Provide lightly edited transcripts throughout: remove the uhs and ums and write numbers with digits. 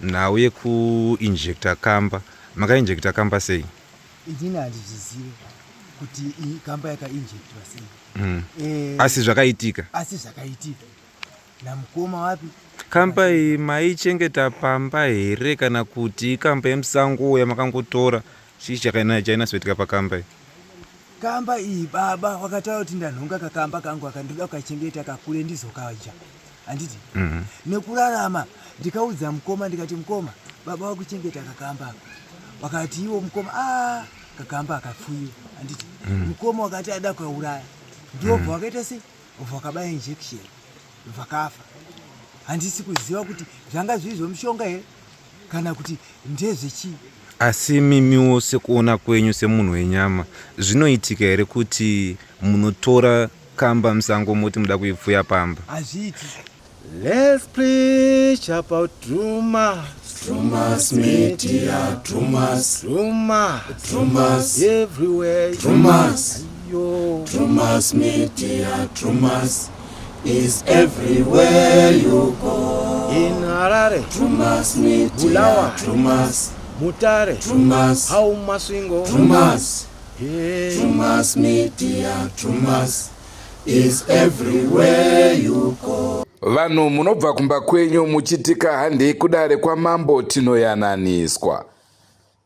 nhau yekuinjecta kamba. Makainjecta kamba sei? Indini handizvizive kuti kamba yakainjectwa sei. Asi zvakaitika. Namukoma wapi? Kamba iyi maichengeta pamba here kana kuti kamba yemusango yamakangotora chii chainasoitika pakamba iyi? Kamba iyi baba wakataura kuti ndanhonga kakamba kangu akandoda kukachengeta kakure ndizokaja. Handiti? Nekurarama ndikaudza mukoma ndikati mukoma baba wakuchengeta kakamba. Wakati iwo mukoma kakamba akapfuyiwa. Handiti? Mukoma wakati ada kuuraya. Ndobva wakaita sei? Wakabaya injection. Vakafa. Handisi kuziva kuti zvanga zvizvo mushonga here kana kuti ndezvechii. Asi mimiwo sekuona kwenyu semunhu wenyama zvinoitika here kuti munotora kamba musango moti muda kuipfuya pamba? Hazviiti. Let's preach about Trumas. Trumas media, Trumas. Trumas everywhere. Trumas. Yo. Trumas media, Trumas is everywhere you go. In Harare. Trumas media, Bulawa. Trumas. Mutare. Trumas. Hau Masvingo. Trumas. Yeah. Trumas media, Trumas is everywhere you go. Vanhu munobva kumba kwenyu muchitika handei kudare kwamambo tinoyananiswa.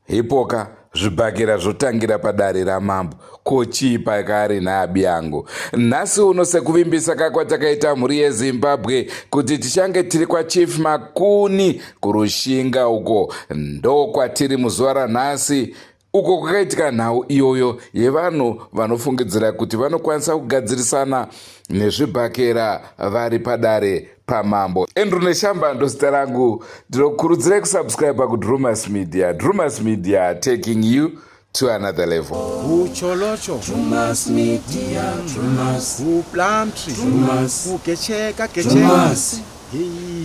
Ipoka zvibhakira zvotangira padare ramambo. Kochii pakare nabi yangu. Nhasi uno sekuvimbisa kakwatakaita mhuri yeZimbabwe kuti tichange tiri kwaChief Makuni kurushinga uko. Ndo kwatiri muzuva ranhasi. Uko kwakaitika nhau iyoyo yevanhu vanofungidzira kuti vanokwanisa kugadzirisana nezvibhakera vari padare pamambo. Andrew Neshamba ndo zita rangu. Ndinokurudzirai kusubscribe kuDrumas Media. Drumas Media, taking you to another level. Ucholocho. Trumas media, Trumas. Uplumtree. Trumas. Ukecheka. Trumas.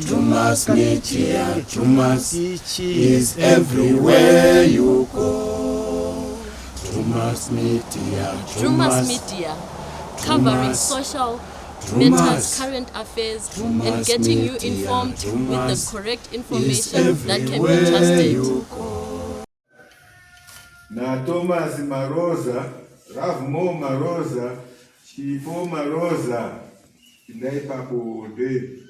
Trumas media, Trumas is everywhere you go. Trumas media, Trumas Media, covering social matters, current affairs, and getting you informed with the correct information that can be trusted. Na Thomas Maroza, Ravmo Maroza, Chifo Maroza, Indai Papo Day.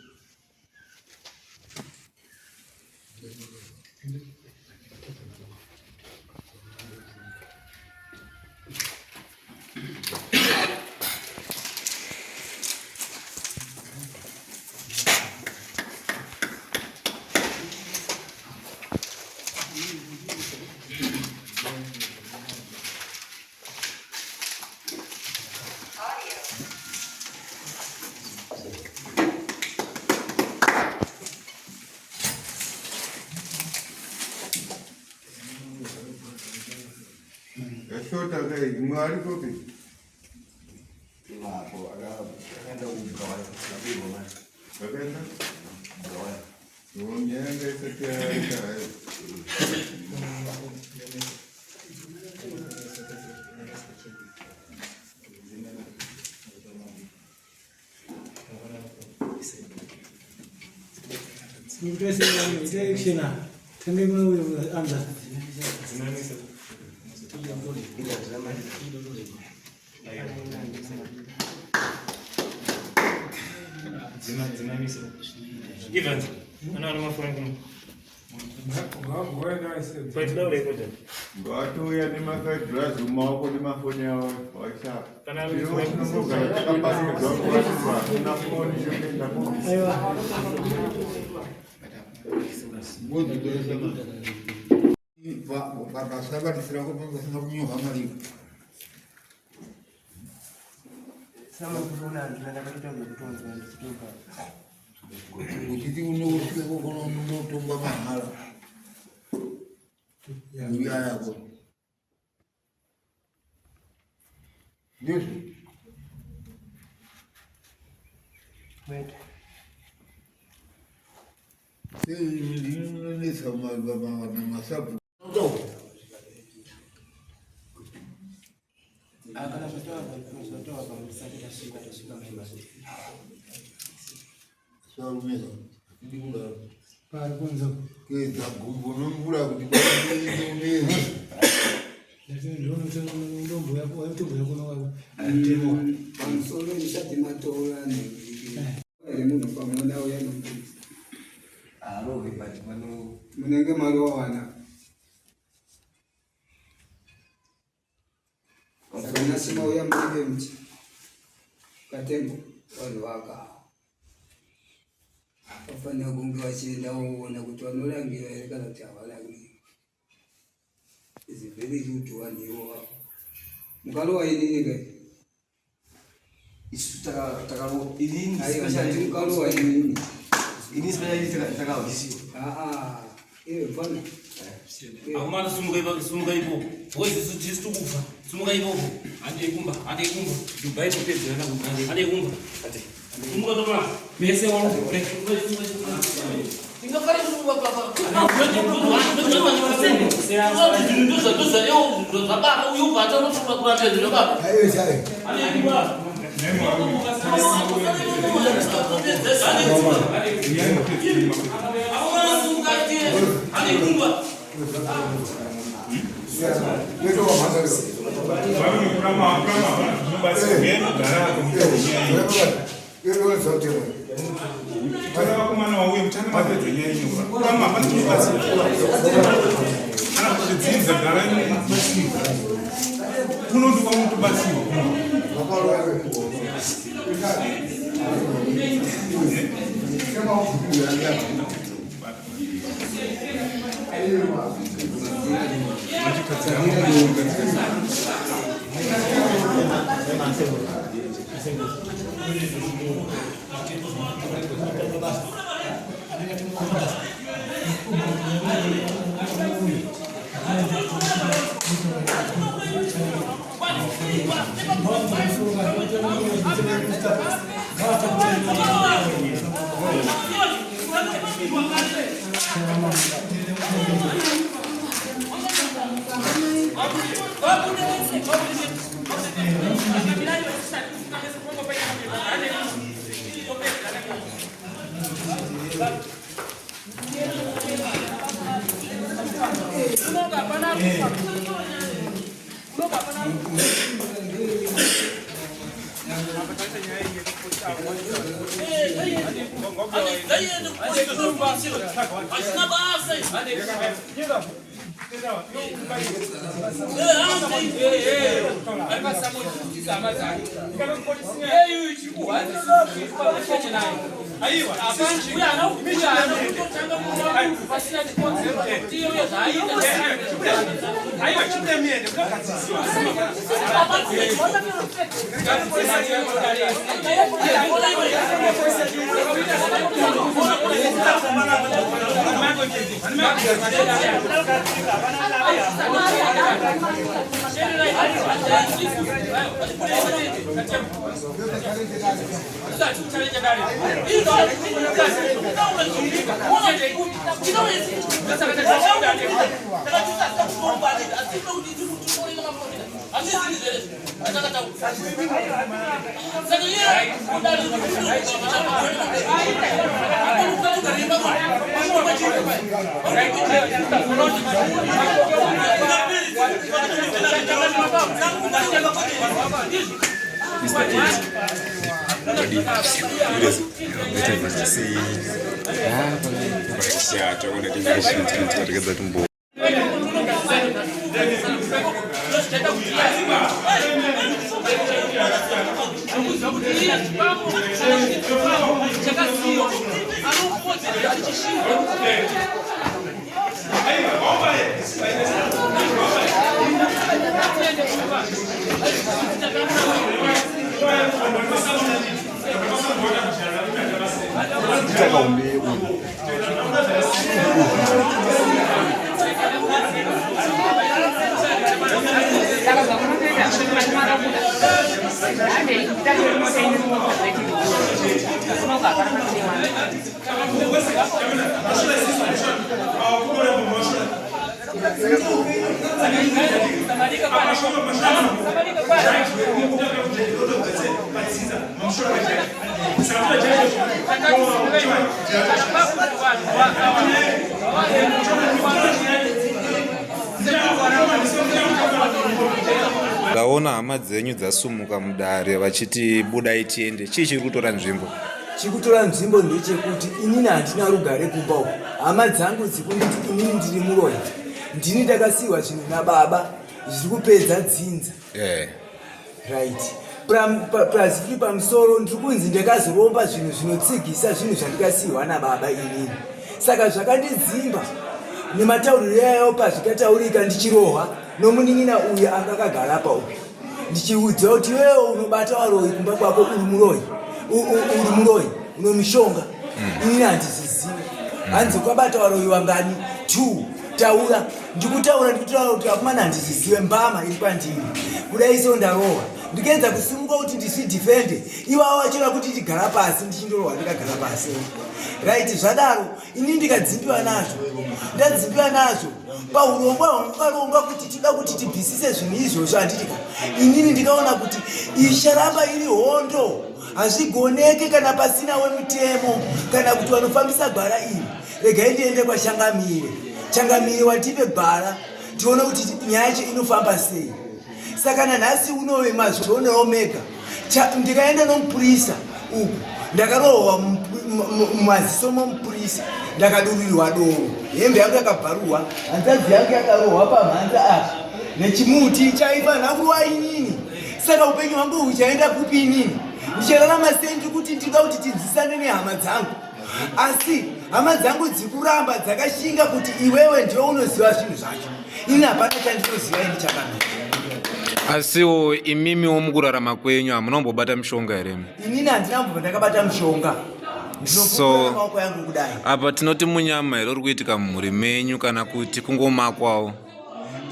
Shota guy, mwari kopi? Hapo akaenda kugawa sababu mama. Wakaenda? Gawa. Unyenge setia watu ya ni mafedra zuma wako ni mafoni ya waisha. Keza gumbo nomvura kuti kwaini. Pamusoro ndisati matola munhu pamwe nawo yanomvisa Arove but mano munenge malowana saka nasima uya munenge mti katembo vanhu vaka vafanira kunge vachienda voona kuti vanorangira here kana kuti havarangi is very good one ivo vavo mukalowa inini kai isu takalo ini special mukalowa inini ini special takalo disiyo. Bwana Akumana sumuka ipo. Voice is to kufa. Sumuka ipo. Ande kumba. Dubai ko pese na kumba. Ande kumba. Ate. Sumuka toma. Pese wala. Tinga fare sumuka papa. Dosa eu baba eu bata no sumuka kwa tete no baba. Ayo sai. Ande kumba. Ndaona hama dzenyu dzasumuka mudare vachiti budai tiende. Chii chiri kutora nzvimbo? Chikutora nzvimbo ndechekuti inini handina rugare kumba uku. Hama dzangu dzikunditi inini ndiri muroyi. Ndini ndakasiyiwa zvinhu nababa zviri kupedza dzinza. Right. Prazviri pamusoro ndiri kunzi ndakazoromba zvinhu zvinotsigisa zvinhu zvandikasiyiwa nababa inini. Saka zvakandidzimba nematauriro yayo pazvikataurika ndichirohwa nomunin'ina uyu anga akagara pa uku. Ndichiudza kuti wewe unobata waroyi kumba kwako uri muroyi unomishonga. Inini handizvizivi. Hanzi kwabata waroyi wangani 2 taura. Ndikutaura kuti akumana handizvizive mbama iri kwandiri. Kudai so ndarohwa. Ndikaedza kusimuka kuti ndizvidhifende. Iwavo vachira kuti ndigara pasi ndichindorohwa ndikagara pasi. Right, zvadaro ini ndikadzimbiwa nazvo. Ndadzimbiwa nazvo. Paurongwa hwakaronga kuti tida kuti tibvisise zvinhu izvozvo handitika. Inini ndikaona kuti isharamba iri hondo. Hazvigoneke kana pasina wemutemo kana kuti vanofambisa gwara iri. Regai ndiende kwaChangamire. Changamire watipe gwara tione kuti nyaya yacho inofamba sei. Saka nanhasi unowe mazvionewo mega. Ndikaenda nomupurisa uku ndakarohwa mumaziso momupurisa ndakadurirwa doro. Hembe yangu yakabharuwa, hanzvadzi yangu yakarohwa pamhanza apa nechimuti chaifa nhakuwa inini. Saka upenyu hwangu huchaenda kupi inini? Ndichararama sei ndiri kuti ndida kuti tinzwisane nehama dzangu. Asi hama dzangu dzikuramba dzakashinga kuti iwewe ndiwe unoziva zvinhu zvacho. Ini hapana chandinoziva ini Chakamire. Asiwo imimiwo mukurarama kwenyu hamunombobata mishonga here? Inini handina mbobva ndakabata mishonga. So apa tinoti munyama here uri kuitika mumhuri menyu kana kuti kungomakwawo?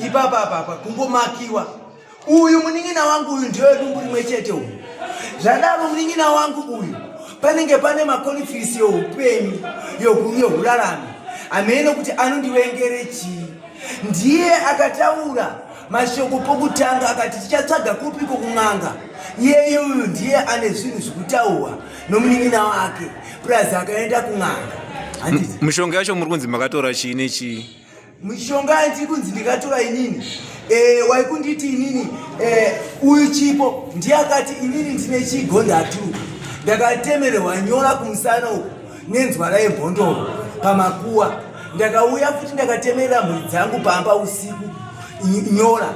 Ipapa kungomakiwa. Uyu munin'ina wangu uyu ndiwe dumbu rimwe chete uyu. Zvadaro munin'ina wangu uyu panenge pane makonifirisi youpenyu yokurarama. Amene kuti anondiwengere chii. Ndiye akataura mashoko pokutanga akati tichatsvaga kupiko kun'anga. Iyeyo uyu ndiye ane zvinhu zvekutaurwa nomunin'ina wake. Plus akaenda kun'anga. Mishonga yacho muri kunzi makatora chii nechii? Mishonga yandiri kunzi ndikatora inini. Waikunditi inini uyu chipo ndiye akati inini ndine chigondatu. Ndakatemererwa nyora kumusana uku nenzwara yembondoro pamakuwa. Ndakauya futi ndakatemerera mhuri dzangu pamba usiku nyora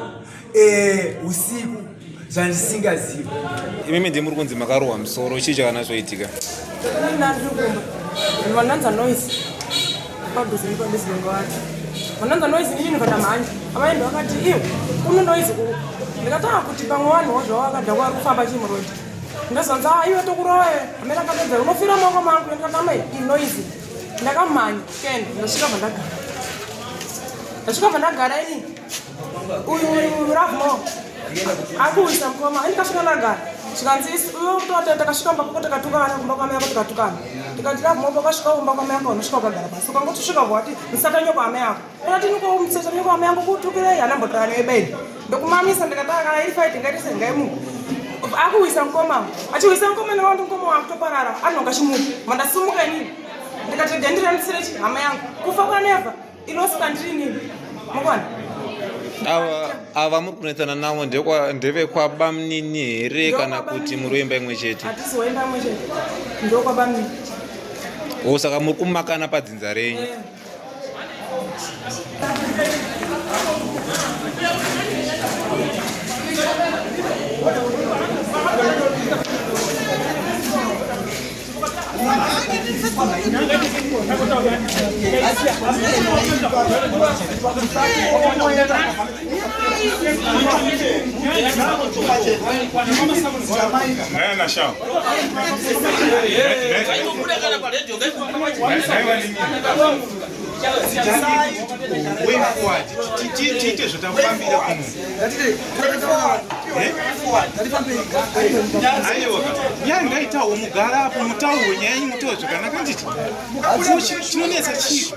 usiku zvandisingazivi. Imimi ndimuri kunzi makarohwa musoro. Chii chakanatsoitika? Vananza noise padhuze nepabhizivenga wacho. Vananza noise inini ndikatamhanya. Avaenda vakati iwe kune noise kuku. Ndikataa kuti pamwe vanhuwo zvawakadha kwari kufamba chimurodhi. Ndazonza iwe tokurowe amene akapedza unofira maoko mangu. Ndikatama iyi noise. Ndakamhanya kenda ndasvika pandagara. Ndasvika pandagara ini uyu Ravmo akuisa mukoma ndikasvika ndagara. Zvikanzi uyo mutowata takasvika mbako takatukana kumba kwamai yako tikatukana. Ndikati Ravmo pakasvika kumba kwamai yako unosvika ukagara pasi. Ukangoti svika wati musata nyoko amai yako. Ndikati musata nyoko amai yangu kutukirei hanambotara nebendi. Ndokumamisa ndikataka kana iri fight ngaitise ngaimu. Akuisa mukoma. Achiisa mukoma newandu mukoma wakutoparara. Anonga chimuka. Mandasumuka inini. Ndikati ndendiranitsire chi hama yangu. Kufa kwaneva inosika ndiri nini. Mukwana. Ava muri kunetsana navo ndevekwaBamnini here kana kuti muri wemba imwe chete? Hatisi wemba imwe chete. NdokwaBamnini. Saka muri kumakana padzinza renyu? Tiite zvotafambira kuno. Aiwa, yangaitawo mugara apo mutaurwe nyaya yenyu mutaure zvakanaka nditi. Chinonetsa chii?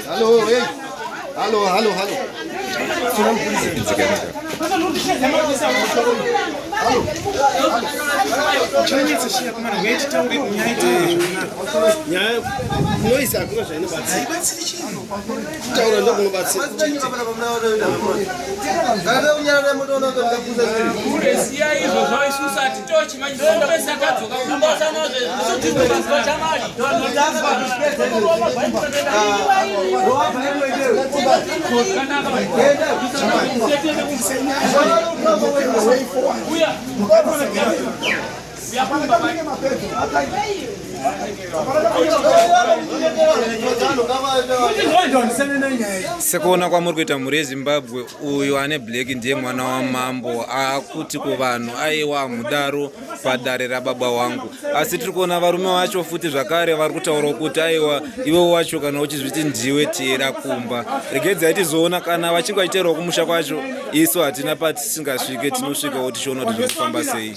Hello. sekuona kwamuri kuita mhuri yezimbabwe uyu ane black ndiye mwana wamambo akuti kuvanhu aiwa mudaro padare rababa wangu, asi tiri kuona varume vacho futi zvakare vari kutaura kuti aiwa iwe wacho kana uchizviti ndiwe tiyera kumba. Regedzai tizoona kana vachinge vachiteerwa kumusha kwacho, isu hatina patisingasvike, tinosvikawo tichiona kuti zvinofamba sei.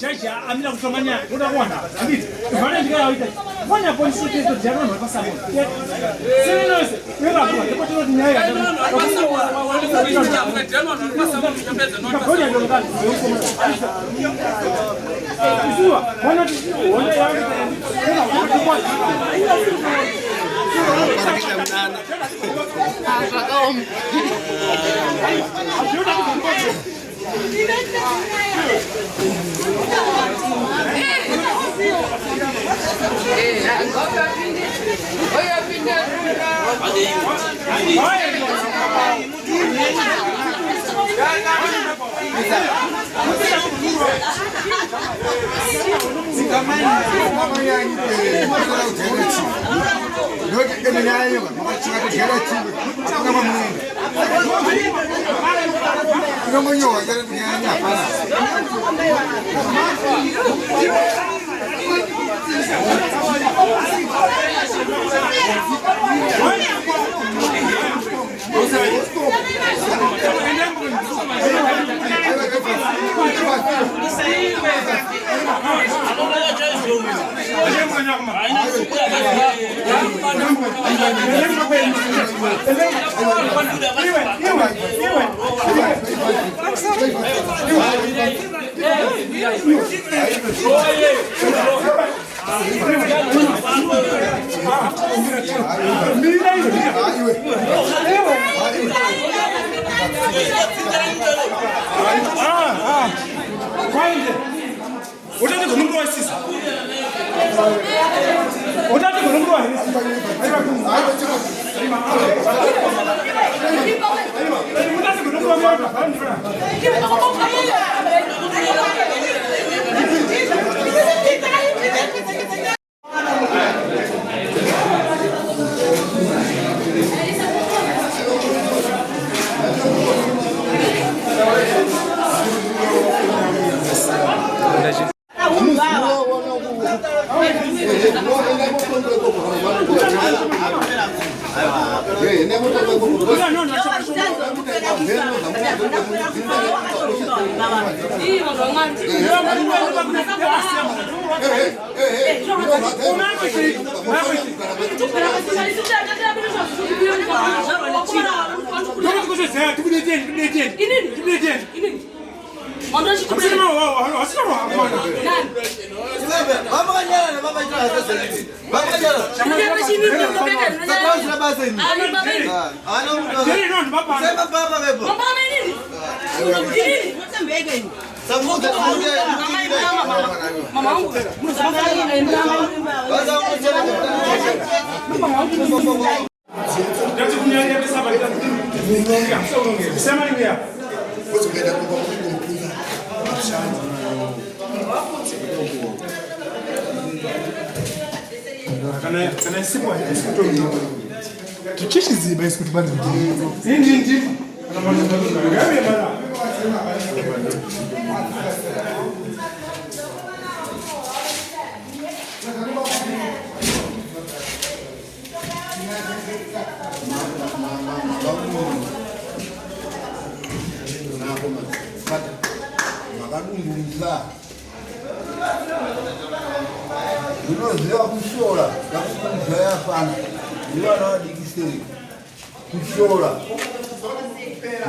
Kushora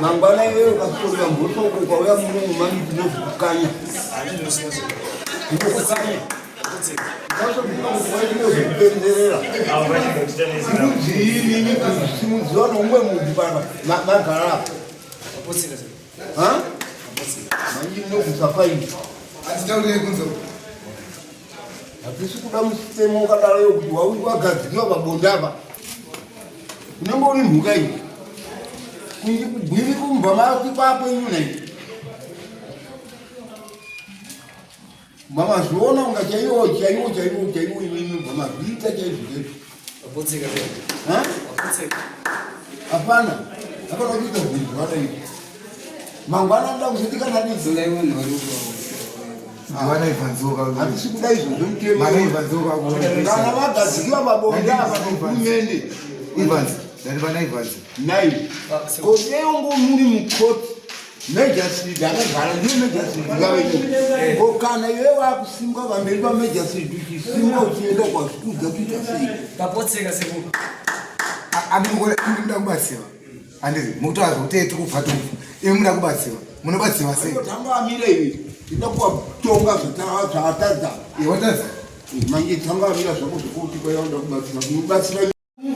mangwana iwewe ukasorera mboto uko kwauya muno mumani tinozokukanya ndinozokupemberera uziinini kusimudziwa nomwe munhu pana magarapo manji mnokusafaini atitaurire kunzo hatisi kuda musitemo wakadaro kuti wauri wagadzikiwa pabonde apa unenge uri mhuka iyi kunji kugwiri kumba maki kwakwenyu nai mamazviona unga chaiwo imimi mamazviita chaizvozvo hapana apana kuita zvinhu zvadaii mangwana nda kuzitikana hatisi kuda izvozvo mutemokana vagadzikiwa mabonde apa nohurumende nai kodeongo muri mukoti majorstreet akagara ndiyo majorstreet ngavenyu kana iwe wakusimwa pamberi pamajorstreet uchisimwa uchienda kwazvikudza kuita sei tapotseka seku muda kubatsiwa handizi mukutoa zvekuteti kubva tofu iwe muda kubatsiwa munobatsiwa sei tanga amira iwe ida kuvatonga zvatadza watadza manje tanga amira zvako zvokuti kwayaunda kubatsira kubatsira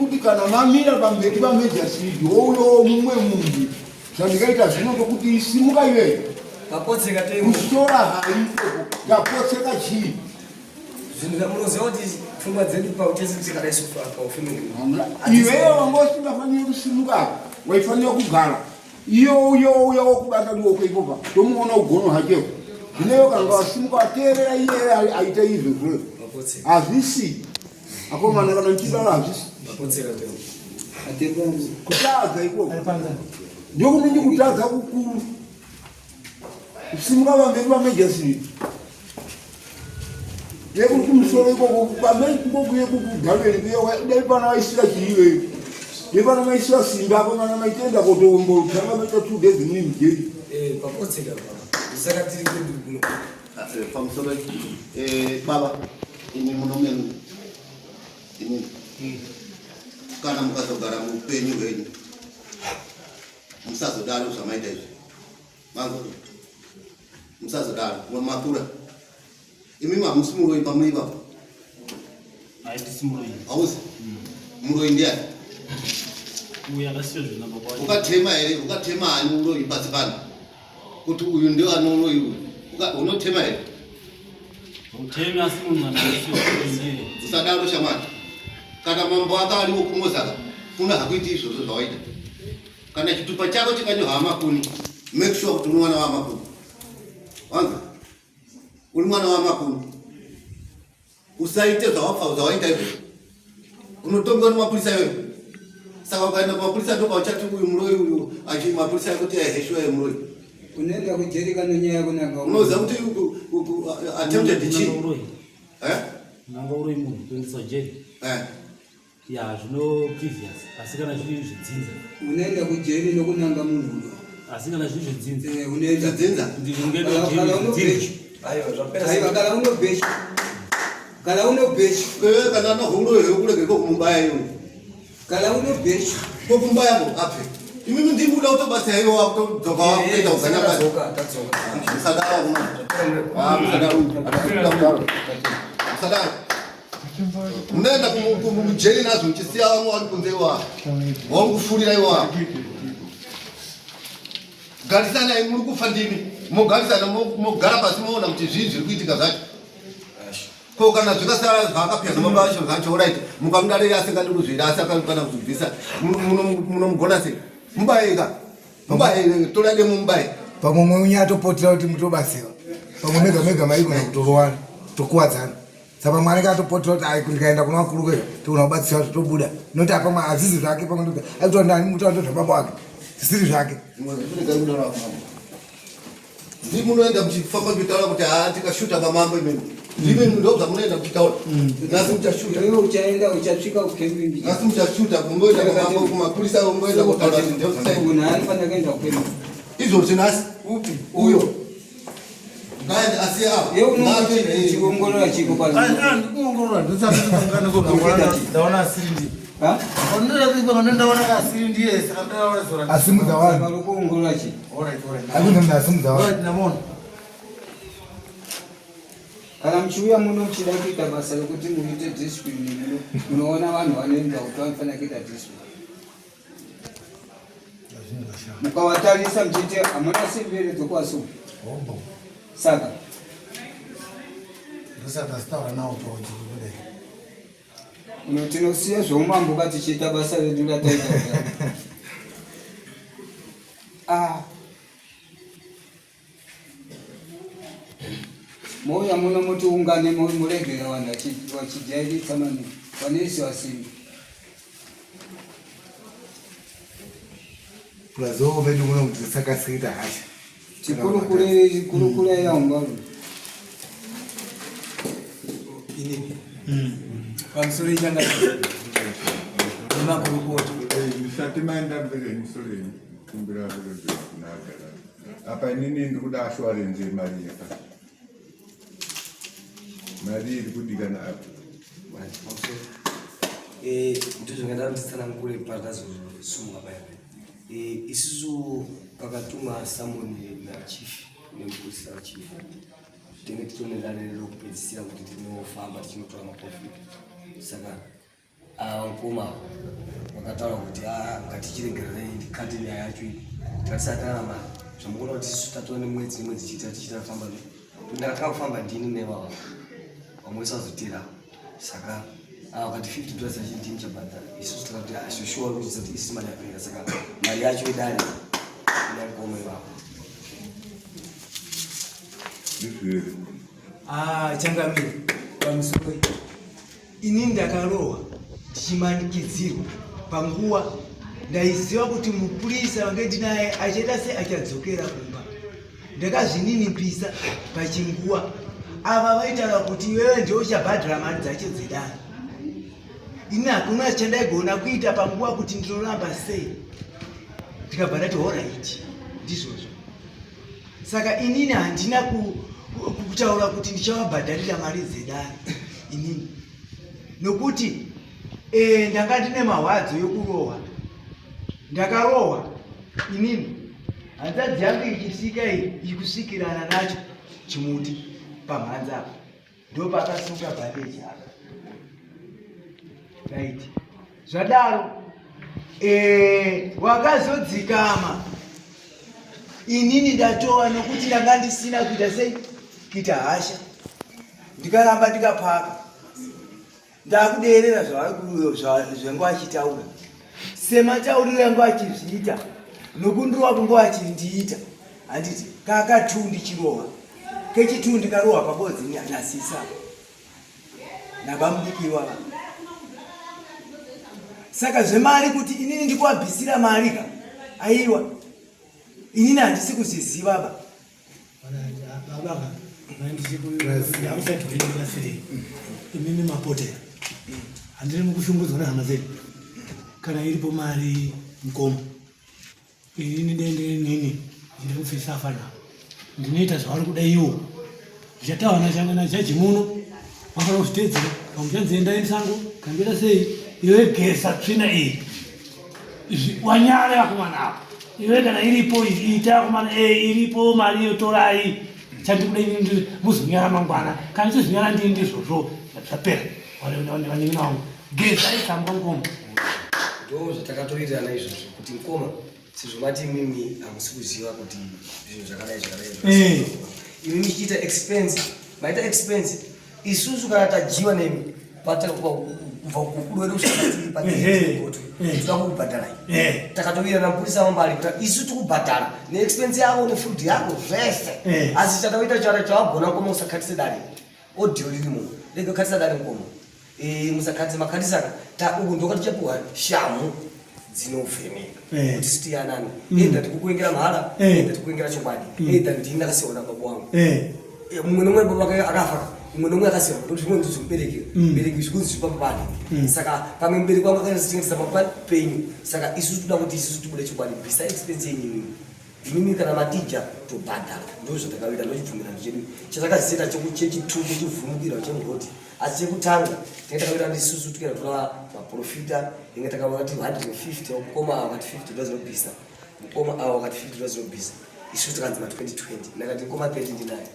kuti kana mamira pamberi pamajorstreet wouyo mumwe munhu zvandikaita zvino ndokuti isimuka iweyo tapotseka kusora hai tapotseka chii zvinhu zvamunoziva kuti pfungwa dzedu pautesi tikadaisufa paufemili iweyo wangosingafaniri kusimuka waifanira kugara iyo wokubata ndiwoko ipopa tomuona ugono hakewo zvineyo kana wasimuka wateerera iye aita izvozvo hazvisi akomana kana nchidaro hazvisi kutadza ikoko ndokunenge kutadza kukuru kusimuka pamberi pamajorstreet yekuri kumusoro ikoko pamekuye kukugaveni dai pana vaisira chiiweyo dai pana maisira simba apo mana maitenda kotombotanga maita 2 days mune mujeri pamusoro baba imi munomenu imi kana mukazogara muupenyu hwenyu musazodaro zvamaita izvi mango musazodaro makura imi mamusi muroi pamuri ipapo hauzi muroi ndiani ukatema here ukatema hani uroi pasi pano kuti uyu ndio anoroi uyu unotema here usadaro shamani kana mambo aka aliwo kumosaka kuna hakuiti izvozvo zvawaita kana chitupa chako chikanyohwa makuni make sure kuti uri mwana wamakuni wanga uri mwana wamakuni usaite zvawaita izvo unotongwa nemapurisa iwewe saka ukaenda kumapurisa ndokauchati uyu muroi uyu mapurisa akuti aheshwa yemuroi unoenda kujeri kana nyaya kunanga unoziva kuti attempted chii nanga uroi munhu kuendesa jeri ya zvino previous asi kana zviri zvidzinza unoenda kujeri nokunanga munhu asi kana zviri zvidzinza unoenda dzinza ndinongenda kala unobhechi kala unobhechi kana nohuro yokurege kokumubaya iwe kala unobhechi kokumbayako aphe imimi ndimuda kutobasa iwe wakutodzoka wakuenda kuganya musadaro musadaro munoenda kumujeri nazvo muchisiya vamwe vari kunze iwa waurikufurira iwa garisana muri kufa ndimi mogarisana mogara pasi moona kuti zvii zviri kuitika zvacho ko kana zvikasara zvaakapyaza maba vacho zvacho oraiti mukamudariri asingadi kuzvida asi akakwana kuzvibvisa munomugona sei mubayeka mubaye tolande mumubaye pamwe mwenye atopotera kuti mutobatsiwa pamwe mega mega maigona kutorowana tokuwadzana saka mwanenge atopotera kuti ndikaenda kuna vakuru kwega togona kubatsiwa totobuda noti apamwe hazizi zvake pamwe aitoa ndani mutaura zvababa wake zvisiri zvake ndi munoenda muchifamba muchitaura kuti tikashuta pamambo imeni ndimi ndo zvamunoenda muchitaura nasi muchashuta iwe uchaenda uchasvika kukembingi nasi muchashuta mungoenda pamambo kumapurisa mungoenda kutaura kuti munhu anofanira kuenda kukembingi izvo tinasi upi uyo ngaende asiye apo iwe unochiongorora chiko ndikuongorora ndisati ndisangane ndaona asiri Asimuza wanu. Akuna asimuza wanu. Kana mchuya muno chidakita basa lokuti muite discipline muno. Unaona vanhu vanoenda utafana kita discipline. Mukawatarisa mchite amana simbere dzokwaso. Saka ndosatastaura nawo tochikude unotinosiya zvoumambo katichiita basa redu rataita mouya muno mutiungane muregera vanhu vachijairisa maningi vanesi vasimbi plazo vedu muno kuti sakasita hasha chikurukure yaumbaru pamusoro changa makurukota misatimaenda mbere musoreni kumbira kunagara apa inini ndikuda ashwarenze mari yaka mari iri kudikana apa ndizvongenda ndisana ngure patazosunga paya isusu pakatuma samoni nachief nemukusi wachief tinenge titone danho rokupedzisira kuti tinofamba tichinotora maprofit saka mukoma vakataura kuti ngatichiregererei ndikati nyaya yacho iyi tikatisatana mari zvamukuona kuti isusu tatova nemwedzi nemwedzi tichita famba ndakatanga kufamba ndini nevava vamwe sazotera saka wakati 50 achindini chabhadhara isusu takati asoshuwa kuchidza kuti isi mari yapinga saka mari yacho idare ina mukoma ivavo changamire pamusoro ini ndakarohwa ndichimanikidzirwa panguva ndaiziva kuti mupurisa wange ndinaye achaita se achadzokera kumba ndakazvininipisa pachinguva ava vaitaura kuti iwewe ndio uchabhadhara mari dzacho dzedare ini hakuna chandaigona kuita panguva kuti ndinoramba sei ndikabva ndati oraiti ndizvozvo saka inini handina kutaura kuti ndichavabhadharira mari dzedare inini nokuti ndanga ndine mahwadzo yokurohwa ndakarohwa inini hanzadzi yangu ichisika ichikusvikirana nacho chimuti pamhanza apa ndo pakasunga bhandeji apa right zvadaro wakazodzikama inini ndatova nokuti ndanga ndisina kuita sei kuita hasha ndikaramba ndikapaka ndakuderera zvangu achitaura sematauriro angu achizviita nokundirowa kungu achindiita handiti kakatu ndichirohwa kechitu ndikarohwa pabodzi nasisa nabamudikiwa saka zvemari kuti inini ndikuabvisira mari ka aiwa inini handisi kuziziva ba inini mapotera handiri mukushungudzwa nehama dzedu kana iripo mari mukoma inini dende nini ndiri kupfisa navo ndinoita zvavari kuda iwo ndichataura nachanga najaji muno vakada kuzvitedzera pamuchanzienda musango kandiita sei iwe gesa tsvina iyi wanyare vakomana iwe kana iripo ita vakomana iripo mari yotorai chandikuda inini muzonyara mangwana kana chizonyara ndini ndizvozvo zvapera vanini vangu gesa isamba mukoma ndo zvatakatoitirana izvozvo kuti mukoma sezvomati imimi hamusi kuziva kuti zvinhu zvakadai zvakadai imimi chiita expense maita expense isusu kana tajiwa nemi kubva kukudwedu zvakatiipaoto tida kukubhadharai takatovirana mupurisa mambari kuti isu tikubhadhara neexpense yavo nefood yavo zvese asi chataita chavagona mukoma usakhatise dare odhiyo riri muno rege kukhatisa dare mukoma musakhatise makhatisaka uku ndokatichapuwa shamu dzinovheneka kuti sitiyanani enda tikukuengera mahara enda tikuengera chokwadi enda ndini ndakasiyawo nababa wangu mumwe nomwe baba akafa mumwe nomwe akasiyawo kuti zvimwe ndizomuberekera bereki zvikunzi zvipapapani saka pamwe mubereki wangu akazichengesa papenyu saka isusu toda kuti isusu tibude chokwadi bvisa expense yenyinyi imimi kana matija tobhadhara ndo zvatakavita ndochibvumirano chedu chatakazita chechituko chivhumukira chemugoti asi chekutanga tingatakaita kuti isusu tikera kuna maprofita ingatakawa kuti 150 mukoma wakati 50 ndozobvisa mukoma awo wakati 50 ndozobvisa isusu tikanzi ma 2020 nakati mukoma 30 ndinayo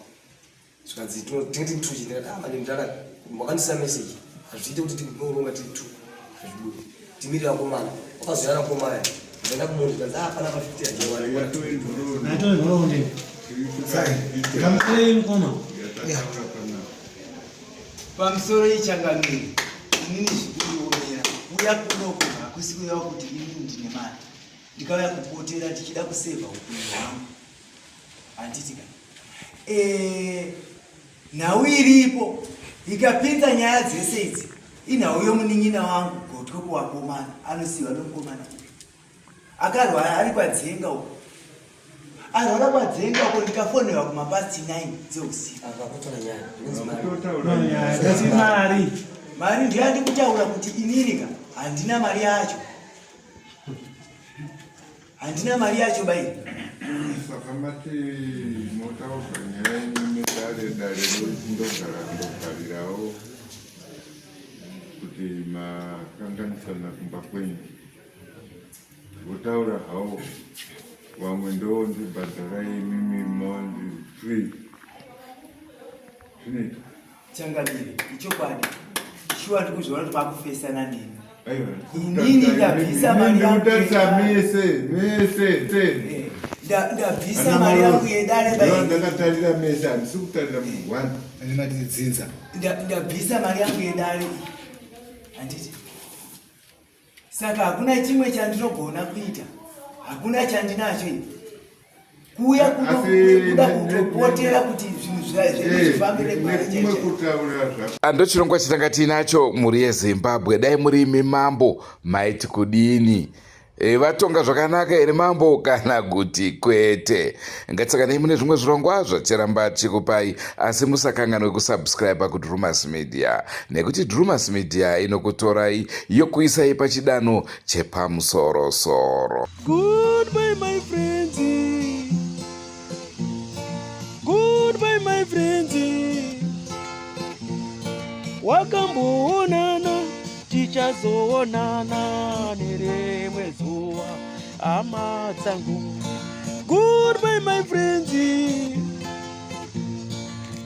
tikanzi tingati mtuchi ndakati mali ndaka mwakanisa message azviite kuti tikuronga tiri 2 azvibude timirira komana wakazoyana komaya ndenda kumuntu kanzi apana pa 50 ajewana nato ndoronde kamsei mukoma pamusoro yechangamiri inini zvikuionera uya kunoko hakusikuyawo kuti inini ndine mari ndikauya kupotera tichida kusevha upenyu hwangu handitika nhau iripo ikapinza nyaya dzese idzi inhau yomunin'ina wangu gotwe kuwakomana anosiyiwa nomukomana akarwara ari kwadzenga uko arwara kwadzenga uko ndikafonera kumapasti 9 dzeusiku mari ndiyandi kutaura kuti inirika handina mari yacho handina mari yacho bai saka mati motaurwa nyaya imwe dare ndogara ndogarirawo kuti makanganisana kumba kwenyu votaura hawo vamwe ndondibhadharai mimi mondi free zvinoita changamire ichokwadi shuwa ndikuzviona kuti pakufesana nemi inini ndabvisa mari yangu ndabvisa mari yangu yedare ndakatarira mese handisi kutarira mugwani andimatidzinza ndabvisa mari yangu yedare handiti saka hakuna chimwe chandinogona kuita hakuna chandinacho kuya kuda kutopotera kuti zvinhu zvifambire ando chirongwa chitanga tiinacho mhuri yezimbabwe dai muri imi mambo maiti kudini vatonga zvakanaka here mambo kana kuti kwete? Ngatisaka nei mune zvimwe zvirongwa zvatiramba tichikupai, asi musakanganwe kusubscribe kuDrumas Media, nekuti Drumas Media inokutorai yokuisai pachidanho chepamusoro-soro. Goodbye my friends, goodbye my friends, wakamboonana tichazoonana nerimwe zuva hama dzangu. Goodbye my friends,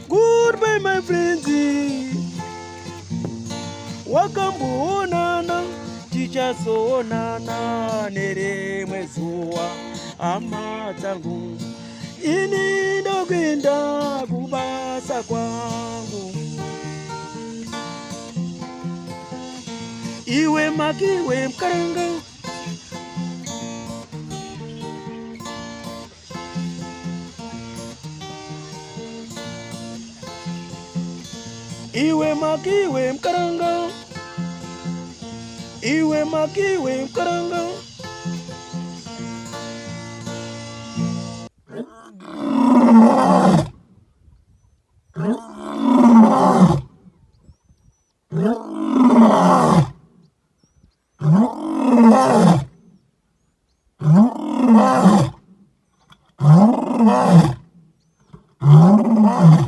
goodbye my friends, wakamboonana tichazoonana nerimwe zuva hama dzangu. Ini ndokwenda kubasa kwangu, iwe makiwe mkaranga, iwe makiwe mkaranga, iwe makiwe mkaranga. Oh,